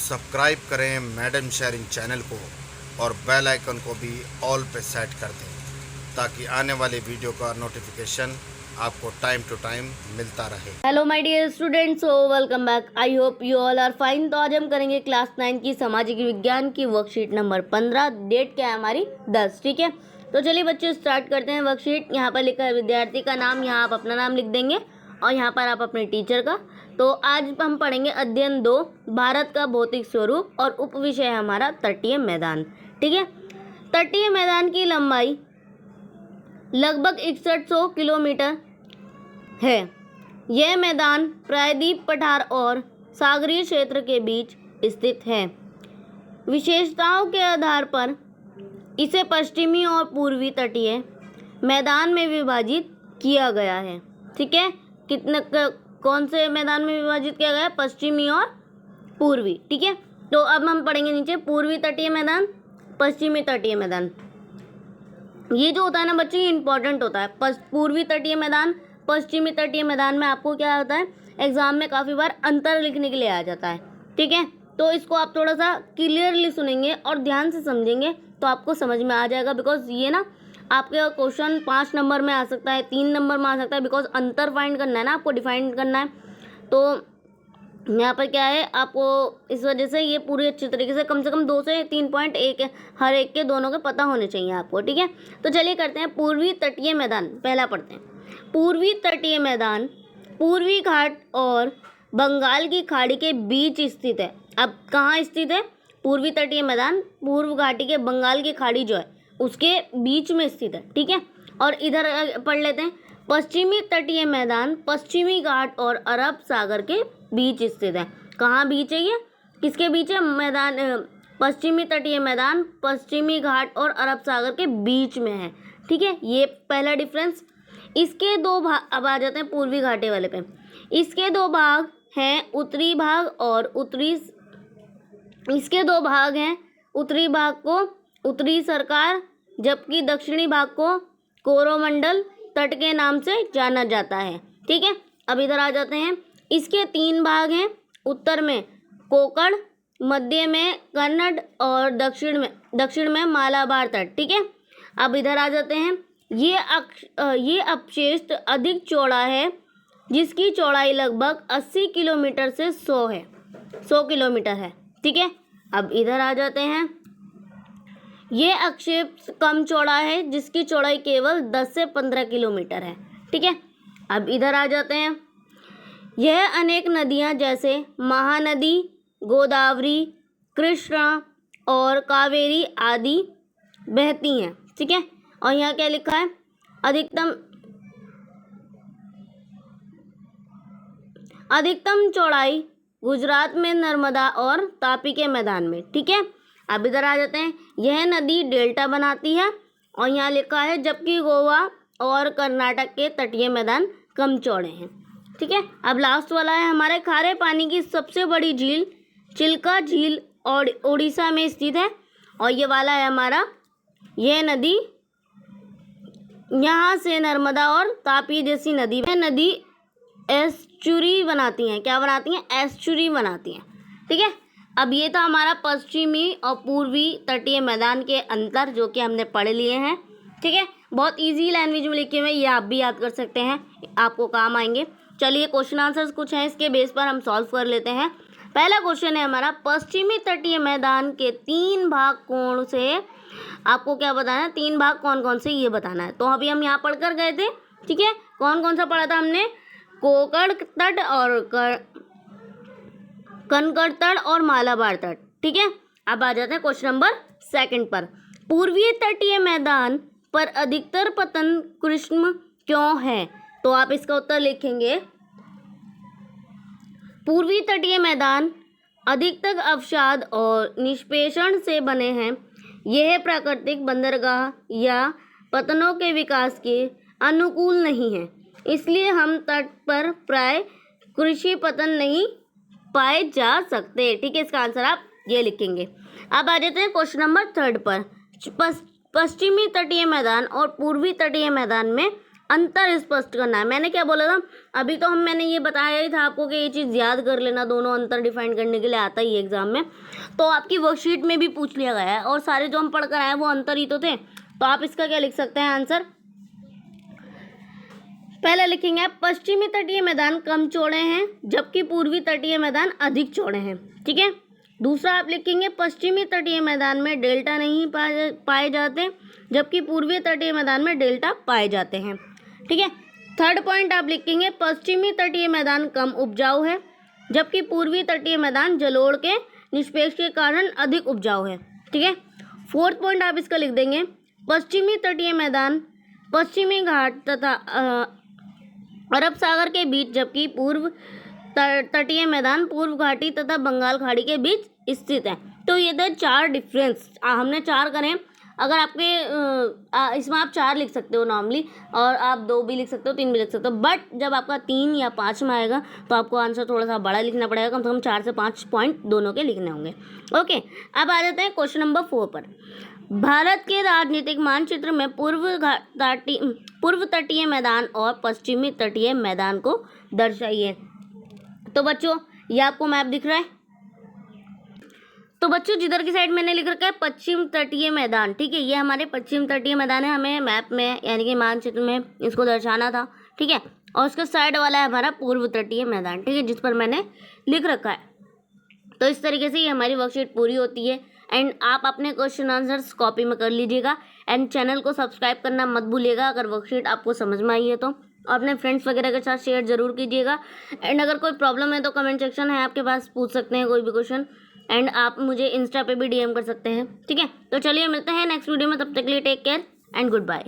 Subscribe करें madam sharing channel को और बेल आइकन को भी ऑल पे सेट कर दें ताकि आने वाले वीडियो का नोटिफिकेशन आपको टाइम टू टाइम मिलता रहे। Hello my dear students, so welcome back. I hope you all are fine. तो आज हम करेंगे क्लास 9 की सामाजिक विज्ञान की वर्कशीट नंबर 15। डेट क्या है हमारी 10। ठीक है, तो चलिए बच्चों स्टार्ट करते हैं वर्कशीट। यहाँ पर लिखा है विद्यार्थी का नाम, यहाँ आप अपना नाम लिख देंगे और यहाँ पर आप अपने टीचर का। तो आज हम पढ़ेंगे अध्ययन 2, भारत का भौतिक स्वरूप, और उप विषय है हमारा तटीय मैदान। ठीक है, तटीय मैदान की लंबाई लगभग 6100 किलोमीटर है। यह मैदान प्रायद्वीप पठार और सागरीय क्षेत्र के बीच स्थित है। विशेषताओं के आधार पर इसे पश्चिमी और पूर्वी तटीय मैदान में विभाजित किया गया है। ठीक है, कौन से मैदान में विभाजित किया गया है? पश्चिमी और पूर्वी। ठीक है, तो अब हम पढ़ेंगे नीचे पूर्वी तटीय मैदान, पश्चिमी तटीय मैदान। ये जो होता है ना बच्चों, ये इंपॉर्टेंट होता है। पूर्वी तटीय मैदान, पश्चिमी तटीय मैदान में आपको क्या होता है, एग्जाम में काफ़ी बार अंतर लिखने के लिए आ जाता है। ठीक है, तो इसको आप थोड़ा सा क्लियरली सुनेंगे और ध्यान से समझेंगे तो आपको समझ में आ जाएगा। बिकॉज ये ना आपके क्वेश्चन 5 नंबर में आ सकता है, 3 नंबर में आ सकता है। बिकॉज अंतर फाइंड करना है ना, आपको डिफाइन करना है। तो यहाँ पर क्या है, आपको इस वजह से ये पूरी अच्छी तरीके से कम 2 से 3 पॉइंट हर एक के दोनों के पता होने चाहिए आपको। ठीक है, तो चलिए करते हैं पूर्वी तटीय मैदान। पहला पढ़ते हैं। पूर्वी तटीय मैदान पूर्वी घाट और बंगाल की खाड़ी के बीच स्थित है। अब कहाँ स्थित है? पूर्वी तटीय मैदान पूर्व घाटी के बंगाल की खाड़ी जो है उसके बीच में स्थित है। ठीक है, और इधर पढ़ लेते हैं। पश्चिमी तटीय मैदान पश्चिमी घाट और अरब सागर के बीच स्थित है। कहाँ बीच है ये? किसके बीच है? मैदान पश्चिमी तटीय मैदान पश्चिमी घाट और अरब सागर के बीच में है। ठीक है, ये पहला डिफरेंस। इसके दो भाग, अब आ जाते हैं पूर्वी घाटे वाले पे। इसके दो भाग हैं, उत्तरी भाग और इसके दो भाग हैं। उत्तरी भाग को उत्तरी सरकार, जबकि दक्षिणी भाग को कोरोमंडल तट के नाम से जाना जाता है। ठीक है, अब इधर आ जाते हैं। इसके 3 भाग हैं, उत्तर में कोकण, मध्य में कन्नड़ और दक्षिण में मालाबार तट। ठीक है, अब इधर आ जाते हैं। ये अपशिष्ट अधिक चौड़ा है, जिसकी चौड़ाई लगभग 80 किलोमीटर से 100 किलोमीटर है। ठीक है, अब इधर आ जाते हैं। ये अपशिष्ट कम चौड़ा है, जिसकी चौड़ाई केवल 10 से 15 किलोमीटर है। ठीक है, अब इधर आ जाते हैं। यह अनेक नदियां जैसे महानदी, गोदावरी, कृष्णा और कावेरी आदि बहती हैं। ठीक है, और यहाँ क्या लिखा है? अधिकतम चौड़ाई गुजरात में नर्मदा और तापी के मैदान में। ठीक है, अब इधर आ जाते हैं। यह नदी डेल्टा बनाती है और यहाँ लिखा है जबकि गोवा और कर्नाटक के तटीय मैदान कम चौड़े हैं। ठीक है, अब लास्ट वाला है हमारे खारे पानी की सबसे बड़ी झील चिल्का झील और उड़ीसा में स्थित है। और ये वाला है हमारा, यह नदी यहाँ से नर्मदा और तापी जैसी नदी एस्चुरी बनाती हैं। क्या बनाती हैं? एस्चुरी बनाती हैं। ठीक है, अब ये था हमारा पश्चिमी और पूर्वी तटीय मैदान के अंतर, जो कि हमने पढ़ लिए हैं। ठीक है, बहुत इजी लैंग्वेज में लिखे हुए, ये आप भी याद कर सकते हैं, आपको काम आएंगे। चलिए क्वेश्चन आंसर्स कुछ हैं, इसके बेस पर हम सॉल्व कर लेते हैं। पहला क्वेश्चन है हमारा, पश्चिमी तटीय मैदान के 3 भाग कौन से? आपको क्या बताना है? 3 भाग कौन कौन से ये बताना है। तो अभी हम यहाँ पढ़ कर गए थे। ठीक है, कौन कौन सा पढ़ा था हमने? कोकण तट और कनकड़ तट और मालाबार तट। ठीक है, अब आ जाते हैं क्वेश्चन नंबर 2 पर। पूर्वी तटीय मैदान पर अधिकतर पतन कृष्ण क्यों है? तो आप इसका उत्तर लिखेंगे, पूर्वी तटीय मैदान अधिकतर अवसाद और निष्पेषण से बने हैं। यह प्राकृतिक बंदरगाह या पतनों के विकास के अनुकूल नहीं है, इसलिए हम तट पर प्राय कृषि पतन नहीं पाए जा सकते। ठीक है, इसका आंसर आप ये लिखेंगे। अब आ जाते हैं क्वेश्चन नंबर 3 पर। पश्चिमी तटीय मैदान और पूर्वी तटीय मैदान में अंतर स्पष्ट करना है। मैंने क्या बोला था अभी, तो मैंने ये बताया ही था आपको कि ये चीज़ याद कर लेना, दोनों अंतर डिफाइन करने के लिए आता ही एग्जाम में। तो आपकी वर्कशीट में भी पूछ लिया गया है और सारे जो हम पढ़ कर आए वो अंतर ही तो थे। तो आप इसका क्या लिख सकते हैं आंसर, पहले लिखेंगे आप पश्चिमी तटीय मैदान कम चौड़े हैं जबकि पूर्वी तटीय मैदान अधिक चौड़े हैं, ठीक है। दूसरा आप लिखेंगे पश्चिमी तटीय मैदान में डेल्टा नहीं पाए जाते जबकि पूर्वी तटीय मैदान में डेल्टा पाए जाते हैं, ठीक है। थर्ड पॉइंट आप लिखेंगे पश्चिमी तटीय मैदान कम उपजाऊ है जबकि पूर्वी तटीय मैदान जलोढ़ के निष्पेक्ष के कारण अधिक उपजाऊ है, ठीक है। फोर्थ पॉइंट आप इसका लिख देंगे पश्चिमी तटीय मैदान पश्चिमी घाट तथा अरब सागर के बीच जबकि पूर्व तटीय मैदान पूर्व घाटी तथा बंगाल खाड़ी के बीच स्थित है। तो ये थे 4 डिफरेंस, हमने 4 करें। अगर आपके इसमें आप 4 लिख सकते हो नॉर्मली, और आप 2 भी लिख सकते हो, 3 भी लिख सकते हो, बट जब आपका 3 या 5 में आएगा तो आपको आंसर थोड़ा सा बड़ा लिखना पड़ेगा, कम से कम 4 से 5 पॉइंट दोनों के लिखने होंगे। ओके, अब आ जाते हैं क्वेश्चन नंबर 4 पर। भारत के राजनीतिक मानचित्र में पूर्व तटीय मैदान और पश्चिमी तटीय मैदान को दर्शाइए। तो बच्चों ये आपको मैप दिख रहा है, तो बच्चों जिधर की साइड मैंने लिख रखा है पश्चिम तटीय मैदान, ठीक है, ये हमारे पश्चिम तटीय मैदान है, हमें मैप में यानी कि मानचित्र में इसको दर्शाना था, ठीक है। और उसके साइड वाला है हमारा पूर्व तटीय मैदान, ठीक है, जिस पर मैंने लिख रखा है। तो इस तरीके से ये हमारी वर्कशीट पूरी होती है। एंड आप अपने क्वेश्चन आंसर्स कॉपी में कर लीजिएगा एंड चैनल को सब्सक्राइब करना मत भूलिएगा अगर वर्कशीट आपको समझ में आई है तो। अपने फ्रेंड्स वगैरह के साथ शेयर जरूर कीजिएगा। एंड अगर कोई प्रॉब्लम है तो कमेंट सेक्शन है आपके पास, पूछ सकते हैं कोई भी क्वेश्चन। एंड आप मुझे इंस्टा पे भी DM कर सकते हैं, ठीक है। तो चलिए मिलते हैं नेक्स्ट वीडियो में, तब तक के लिए take care and good bye.